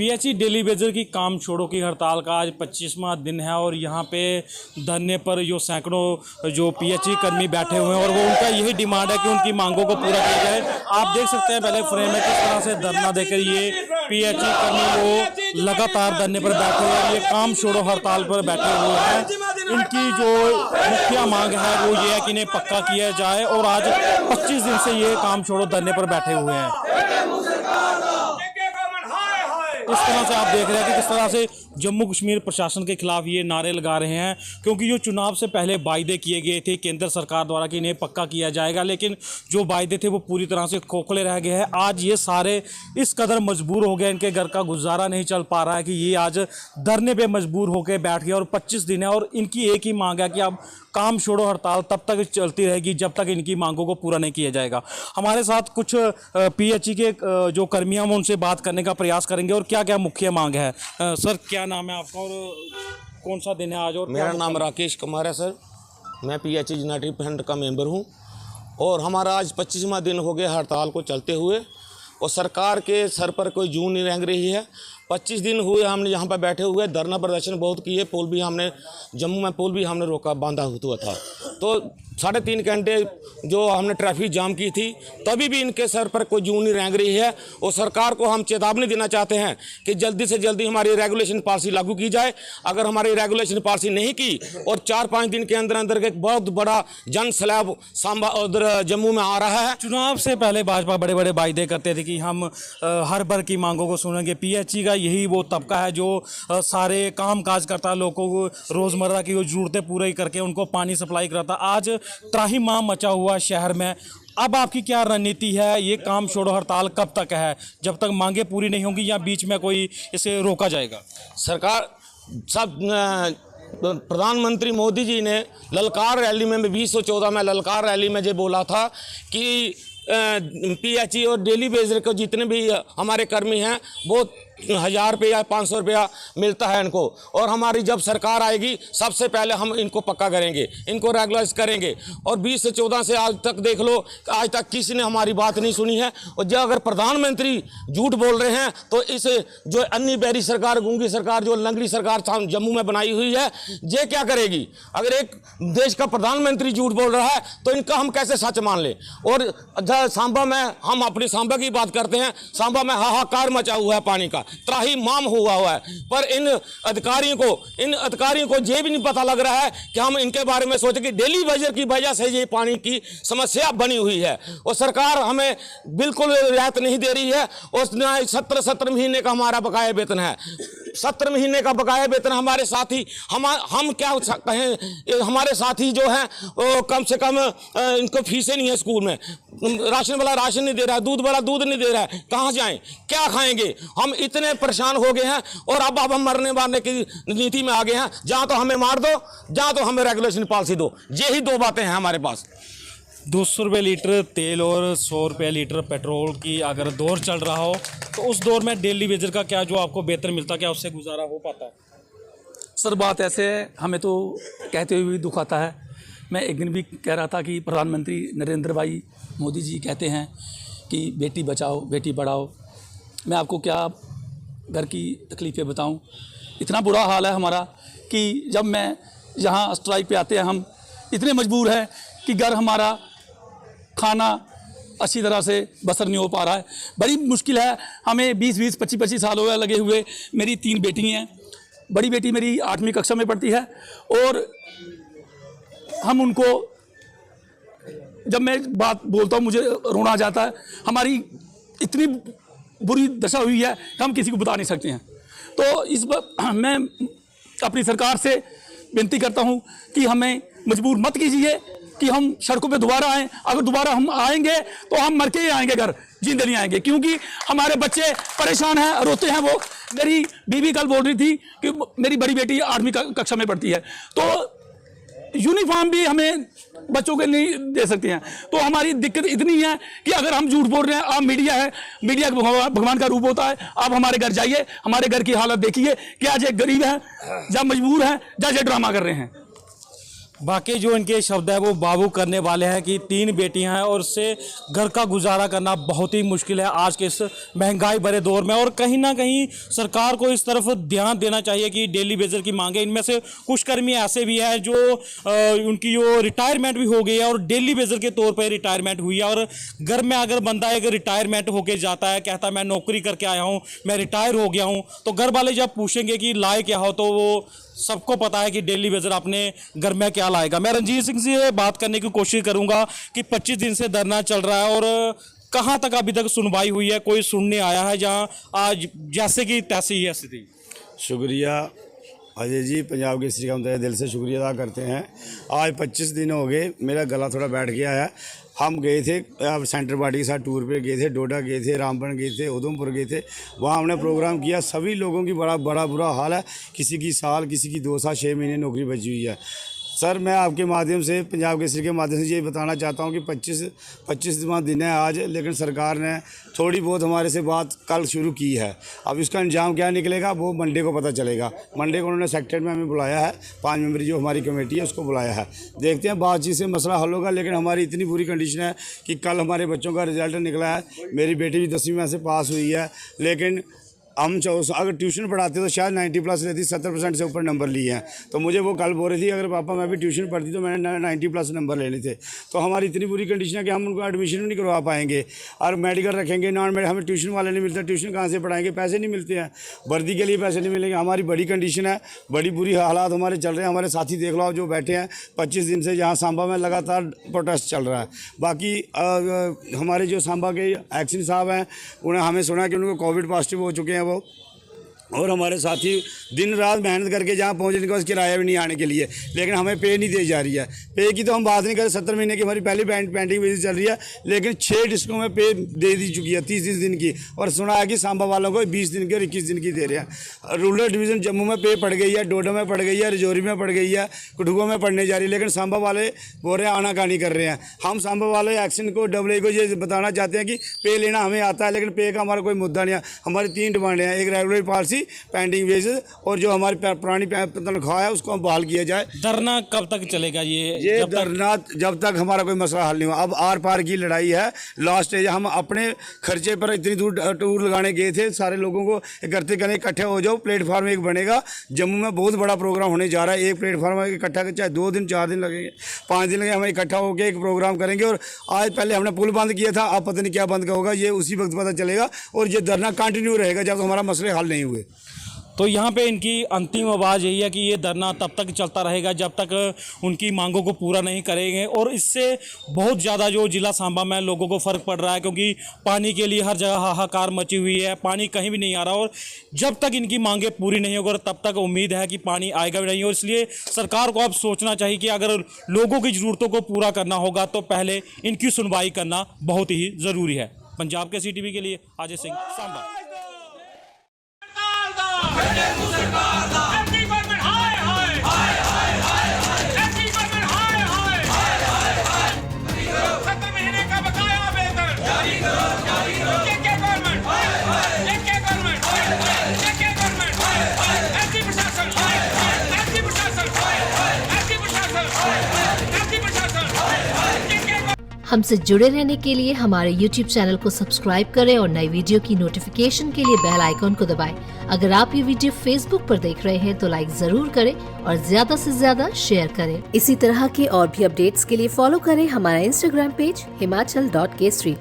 PHE daily Vaser की काम छोड़ो की हड़ताल का आज 25वां दिन है और यहाँ पे धरने पर जो सैकड़ों जो पीएचई कर्मी बैठे हुए हैं और वो उनका यही डिमांड है कि उनकी मांगों को पूरा किया जाए। आप देख सकते हैं पहले फ्रेम में किस तरह से धरना देकर ये पीएचई कर्मी वो लगातार धरने पर बैठे हुए हैं, ये काम छोड़ो हड़ताल पर बैठे हुए हैं। इनकी जो मुख्य मांग है वो ये है कि इन्हें पक्का किया जाए और आज 25 दिन से ये काम छोड़ो धरने पर बैठे हुए हैं। इस तरह से आप देख रहे हैं कि किस तरह से जम्मू कश्मीर प्रशासन के खिलाफ ये नारे लगा रहे हैं, क्योंकि जो चुनाव से पहले वायदे किए गए थे केंद्र सरकार द्वारा कि इन्हें पक्का किया जाएगा, लेकिन जो वायदे थे वो पूरी तरह से खोखले रह गए हैं। आज ये सारे इस कदर मजबूर हो गए, इनके घर का गुजारा नहीं चल पा रहा है कि ये आज धरने पे मजबूर होकर बैठ गए और 25 दिन है और इनकी एक ही मांग है कि अब काम छोड़ो हड़ताल तब तक चलती रहेगी जब तक इनकी मांगों को पूरा नहीं किया जाएगा। हमारे साथ कुछ पीएचई के जो कर्मी हैं हम उनसे बात करने का प्रयास करेंगे और क्या क्या मुख्य मांग है। सर क्या नाम है आपका और कौन सा दिन है आज? और मेरा नाम राकेश कुमार है सर, मैं पीएचई यूनाइटेड फ्रंट का मेंबर हूं और हमारा आज 25वां दिन हो गया हड़ताल को चलते हुए और सरकार के सर पर कोई जून नहीं रेंग रही है। 25 दिन हुए हमने यहाँ पर बैठे हुए धरना प्रदर्शन बहुत किए, पुल भी हमने जम्मू में पुल भी हमने रोका बांधा हुआ था, तो 3.5 घंटे जो हमने ट्रैफिक जाम की थी तभी भी इनके सर पर कोई जून नहीं रेंग रही है। और सरकार को हम चेतावनी देना चाहते हैं कि जल्दी से जल्दी हमारी रेगुलेशन पॉलिसी लागू की जाए। अगर हमारी रेगुलेशन पॉलिसी नहीं की और 4-5 दिन के अंदर अंदर एक बहुत बड़ा जन सैलाब सांबा उधर जम्मू में आ रहा है। चुनाव से पहले भाजपा बड़े बड़े वायदे करते थे कि हम हर वर्ग की मांगों को सुनेंगे। पीएचई का यही वो तबका है जो सारे काम काज करता है, लोगों को रोज़मर्रा की ज़रूरतें पूरी करके उनको पानी सप्लाई कराता। आज त्राहिमाम मचा हुआ शहर में, अब आपकी क्या रणनीति है? ये काम छोड़ो हड़ताल कब तक है? जब तक मांगे पूरी नहीं होंगी या बीच में कोई इसे रोका जाएगा? सरकार सब प्रधानमंत्री मोदी जी ने ललकार रैली में 2014 में ललकार रैली में ये बोला था कि पीएचई और डेली वेजर को जितने भी हमारे कर्मी हैं वो 1000 रुपया 500 रुपया मिलता है इनको, और हमारी जब सरकार आएगी सबसे पहले हम इनको पक्का करेंगे, इनको रेगुलराइज करेंगे। और 20 से 14 से आज तक देख लो, आज तक किसी ने हमारी बात नहीं सुनी है। और जब अगर प्रधानमंत्री झूठ बोल रहे हैं तो इस जो अन्नी बहरी सरकार, गूंगी सरकार, जो लंगड़ी सरकार जम्मू में बनाई हुई है, ये क्या करेगी? अगर एक देश का प्रधानमंत्री झूठ बोल रहा है तो इनका हम कैसे सच मान लें? और सांबा में हम अपनी सांबा की बात करते हैं, सांबा में हाहाकार मचा हुआ है, पानी का त्राहिमाम हुआ है, पर इन अधिकारियों को ये भी नहीं पता लग रहा है कि हम इनके बारे में सोचें कि डेली वेजर की वजह से ये पानी की समस्या बनी हुई है और सरकार हमें बिल्कुल रियायत नहीं दे रही है। और 17 महीने का हमारा बकाया वेतन है, 17 महीने का बकाया वेतन हमारे साथी, हम क्या कहें, हमारे साथी जो हैं वो कम से कम इनको फीसें नहीं है स्कूल में, राशन वाला राशन नहीं दे रहा है, दूध वाला दूध नहीं दे रहा है, कहाँ जाएं, क्या खाएंगे? हम इतने परेशान हो गए हैं और अब हम मरने मारने की नीति में आ गए हैं। जहाँ तो हमें मार दो, जहाँ तो हमें रेगुलेशन पॉलिसी दो, यही दो बातें हैं हमारे पास। 200 रुपये लीटर तेल और 100 रुपये लीटर पेट्रोल की अगर दौर चल रहा हो तो उस दौर में डेली वेजर का क्या जो आपको वेतन मिलता, क्या उससे गुजारा हो पाता है? सर बात ऐसे है, हमें तो कहते हुए भी दुख आता है। मैं एक दिन भी कह रहा था कि प्रधानमंत्री नरेंद्र भाई मोदी जी कहते हैं कि बेटी बचाओ बेटी पढ़ाओ। मैं आपको क्या घर की तकलीफ़ें बताऊं, इतना बुरा हाल है हमारा कि जब मैं यहाँ स्ट्राइक पे आते हैं हम इतने मजबूर हैं कि घर हमारा खाना अच्छी तरह से बसर नहीं हो पा रहा है। बड़ी मुश्किल है, हमें 20-20, 25-25 साल हो गए लगे हुए। मेरी 3 बेटी हैं, बड़ी बेटी मेरी 8वीं कक्षा में पढ़ती है और हम उनको जब मैं बात बोलता हूँ मुझे रोना आ जाता है। हमारी इतनी बुरी दशा हुई है कि हम किसी को बता नहीं सकते हैं। तो इस बार मैं अपनी सरकार से विनती करता हूँ कि हमें मजबूर मत कीजिए कि हम सड़कों पे दोबारा आएँ। अगर दोबारा हम आएंगे तो हम मर के ही आएंगे, घर जिंदे नहीं आएंगे, क्योंकि हमारे बच्चे परेशान हैं, रोते हैं। वो मेरी बीवी कल बोल रही थी कि मेरी बड़ी बेटी 8वीं कक्षा में पढ़ती है, तो यूनिफॉर्म भी हमें बच्चों के नहीं दे सकते हैं। तो हमारी दिक्कत इतनी है कि अगर हम झूठ बोल रहे हैं, आप मीडिया है, मीडिया भगवान का रूप होता है, आप हमारे घर जाइए, हमारे घर की हालत देखिए कि आज एक गरीब है, जब मजबूर है, जब ड्रामा कर रहे हैं। बाकी जो इनके शब्द है वो बाबू करने वाले हैं कि 3 बेटियां हैं और उससे घर का गुजारा करना बहुत ही मुश्किल है आज के इस महंगाई भरे दौर में। और कहीं ना कहीं सरकार को इस तरफ ध्यान देना चाहिए कि डेली वेजर की मांगे, इनमें से कुछ कर्मी ऐसे भी हैं जो उनकी जो रिटायरमेंट भी हो गई है और डेली वेजर के तौर पर रिटायरमेंट हुई है। और घर में अगर बंदा एक रिटायरमेंट होकर जाता है, कहता है मैं नौकरी करके आया हूँ, मैं रिटायर हो गया हूँ, तो घर वाले जब पूछेंगे कि लाए क्या हो, तो वो सबको पता है कि डेली वेजर अपने घर में क्या लाएगा। मैं रंजीत सिंह से बात करने की कोशिश करूंगा कि 25 दिन से धरना चल रहा है और कहां तक अभी तक सुनवाई हुई है, कोई सुनने आया है जहां आज जैसे कि तैसी ही स्थिति। शुक्रिया अजय जी, पंजाब केसरी का हम तहे दिल से शुक्रिया अदा करते हैं। आज 25 दिन हो गए, मेरा गला थोड़ा बैठ गया है। हम गए थे सेंटर पार्टी के साथ टूर पे गए थे, डोडा गए थे, रामबन गए थे, उधमपुर गए थे। वहाँ हमने प्रोग्राम किया। सभी लोगों की बड़ा बुरा हाल है। किसी की साल, किसी की 2 साल 6 महीने नौकरी बची हुई है। सर, मैं आपके माध्यम से, पंजाब केसरी के माध्यम से ये बताना चाहता हूँ कि 25वां दिन है आज, लेकिन सरकार ने थोड़ी बहुत हमारे से बात कल शुरू की है। अब इसका अंजाम क्या निकलेगा वो मंडे को पता चलेगा। मंडे को उन्होंने सेक्रेटरी में हमें बुलाया है, 5 मेंबरी जो हमारी कमेटी है उसको बुलाया है। देखते हैं बातचीत से मसला हल होगा। लेकिन हमारी इतनी बुरी कंडीशन है कि कल हमारे बच्चों का रिजल्ट निकला है। मेरी बेटी भी 10वीं में से पास हुई है, लेकिन हम अगर ट्यूशन पढ़ाते तो शायद 90+ लेती, 70% से ऊपर नंबर लिए हैं। तो मुझे वो कल बोल रही थी अगर पापा मैं भी ट्यूशन पढ़ती तो मैंने 90+ नंबर लेने थे। तो हमारी इतनी बुरी कंडीशन है कि हम उनको एडमिशन भी नहीं करवा पाएंगे। और मेडिकल रखेंगे, नॉन मेडिकल, हमें ट्यूशन वाले नहीं मिलते, ट्यूशन कहाँ से पढ़ाएंगे, पैसे नहीं मिलते हैं, वर्दी के लिए पैसे नहीं मिलेंगे। हमारी बड़ी कंडीशन है, बड़ी बुरी हालात हमारे चल रहे हैं। हमारे साथी देख लो आप जो बैठे हैं, 25 दिन से यहाँ सांबा में लगातार प्रोटेस्ट चल रहा है। बाकी हमारे जो सांबा के एक्शन साहब हैं, उन्हें हमें सुना कि उनको कोविड पॉजिटिव हो चुके हैं वो, और हमारे साथी दिन रात मेहनत करके जहाँ पहुँचने का किराया भी नहीं आने के लिए, लेकिन हमें पे नहीं दी जा रही है। पे की तो हम बात नहीं करें, 70 महीने की हमारी पहली पेंटिंग बेसिस चल रही है, लेकिन 6 डिस्ट्रिक्टों में पे दे दी चुकी है 30 दिन की। और सुना है कि सांबा वालों को 20 दिन की और 21 दिन की दे रहे हैं। रूरल डिवीज़न जम्मू में पे पड़ गई है, डोडा में पड़ गई है, रजौरी में पड़ गई है, कठुआ में पड़ने जा रही है, लेकिन सांबा वाले बोल रहे हैं आनाकानी कर रहे हैं। हम सांबा वाले एक्शन को AA को ये बताना चाहते हैं कि पे लेना हमें आता है, लेकिन पे का हमारा कोई मुद्दा नहीं है। हमारी 3 डिमांडें हैं, एक रेगुलर पॉलिसी, पेंडिंग वेजेस, और जो हमारी पुरानी तनख्वाह है उसको हम बहाल किया जाए। धरना कब तक चलेगा ये धरना जब तक हमारा कोई मसला हल नहीं हुआ। अब आर पार की लड़ाई है, लास्ट स्टेज। हम अपने खर्चे पर इतनी दूर टूर लगाने गए थे, सारे लोगों को इकट्ठे करने, इकट्ठे हो जाओ, प्लेटफार्म एक बनेगा। जम्मू में बहुत बड़ा प्रोग्राम होने जा रहा है। एक प्लेटफार्म इकट्ठा कर, चाहे 2 दिन 4 दिन लगेंगे, 5 दिन लगेंगे, हम इकट्ठा होकर एक प्रोग्राम करेंगे। और आज पहले हमने पुल बंद किया था, अब पता नहीं क्या बंद होगा, ये उसी वक्त पता चलेगा। और ये धरना कंटिन्यू रहेगा जब हमारा मसले हल नहीं हुए। तो यहाँ पे इनकी अंतिम आवाज़ यही है कि ये धरना तब तक चलता रहेगा जब तक उनकी मांगों को पूरा नहीं करेंगे। और इससे बहुत ज़्यादा जो जिला सांबा में लोगों को फ़र्क पड़ रहा है, क्योंकि पानी के लिए हर जगह हाहाकार मची हुई है, पानी कहीं भी नहीं आ रहा। और जब तक इनकी मांगें पूरी नहीं होगी तब तक उम्मीद है कि पानी आएगा भी नहीं। और इसलिए सरकार को अब सोचना चाहिए कि अगर लोगों की ज़रूरतों को पूरा करना होगा तो पहले इनकी सुनवाई करना बहुत ही ज़रूरी है। पंजाब के CTV के लिए अजय सिंह, सांबा। हमसे जुड़े रहने के लिए हमारे YouTube चैनल को सब्सक्राइब करें और नई वीडियो की नोटिफिकेशन के लिए बेल आइकॉन को दबाएं। अगर आप ये वीडियो Facebook पर देख रहे हैं तो लाइक जरूर करें और ज्यादा से ज्यादा शेयर करें। इसी तरह के और भी अपडेट्स के लिए फॉलो करें हमारा Instagram पेज himachal.kesri।